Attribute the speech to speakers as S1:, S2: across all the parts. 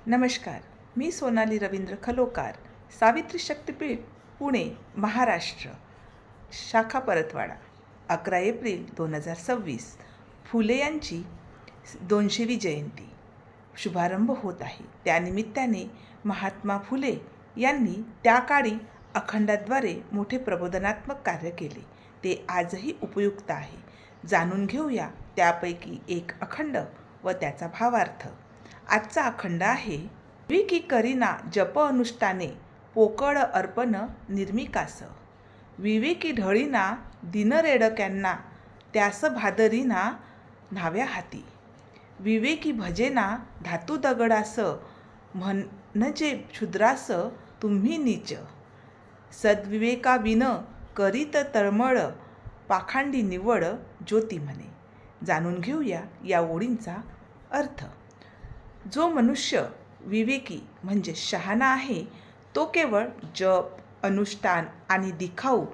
S1: नमस्कार. मी सोनाली रवींद्र खलोकार, सावित्री शक्तीपीठ, पुणे, महाराष्ट्र, शाखा परतवाडा. 11 एप्रिल 2026 फुले यांची 200वी जयंती शुभारंभ होत आहे. त्यानिमित्ताने महात्मा फुले यांनी त्या काळी अखंडाद्वारे मोठे प्रबोधनात्मक कार्य केले. ते आजही उपयुक्त आहे. जाणून घेऊया त्यापैकी एक अखंड व त्याचा भावार्थ. आजचा अखंड आहे: विकी करीना जप अनुष्ठाने, पोकळ अर्पण निर्मिकास. विवेकी ढळीना दिनरेडक्यांना, त्यास भादरीना न्हाव्या हाती. विवेकी भजेना धातू दगडास, म्हणजे क्षुद्रास तुम्ही नीच. सद्विवेकाविन करीत तळमळ, पाखांडी निवड ज्योती म्हणे. जाणून घेऊया या ओळींचा अर्थ. जो मनुष्य विवेकी म्हणजे शहाणा आहे, तो केवळ जप, अनुष्ठान आणि दिखाऊ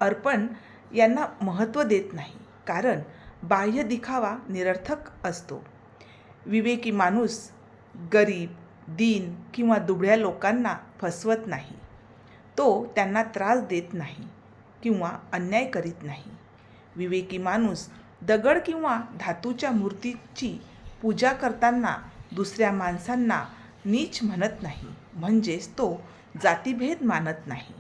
S1: अर्पण यांना महत्त्व देत नाही, कारण बाह्य दिखावा निरर्थक असतो. विवेकी माणूस गरीब, दीन किंवा दुबळ्या लोकांना फसवत नाही. तो त्यांना त्रास देत नाही किंवा अन्याय करीत नाही. विवेकी माणूस दगड किंवा धातूच्या मूर्तीची पूजा करताना दुसऱ्या माणसांना नीच म्हणत नाही, म्हणजेच तो जातीभेद मानत नाही.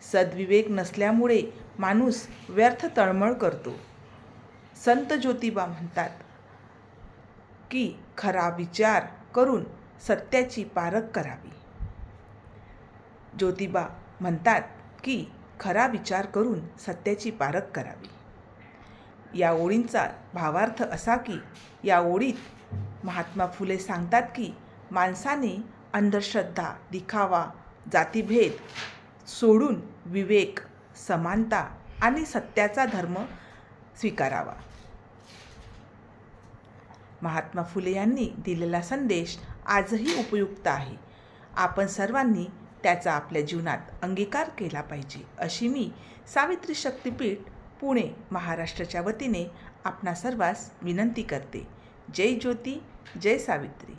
S1: सद्विवेक नसल्यामुळे माणूस व्यर्थ तळमळ करतो. संत ज्योतिबा म्हणतात की खरा विचार करून सत्याची पारख करावी. ज्योतिबा म्हणतात की खरा विचार करून सत्याची पारख करावी. या ओळींचा भावार्थ असा की या ओळीत महात्मा फुले सांगतात की माणसाने अंधश्रद्धा, दिखावा, जातीभेद सोडून विवेक, समानता आणि सत्याचा धर्म स्वीकारावा. महात्मा फुले यांनी दिलेला संदेश आजही उपयुक्त आहे. आपण सर्वांनी त्याचा आपल्या जीवनात अंगीकार केला पाहिजे, अशी मी सावित्री शक्तीपीठ, पुणे, महाराष्ट्राच्या वतीने आपणा सर्वांस विनंती करते. जय ज्योती, जय सावित्री.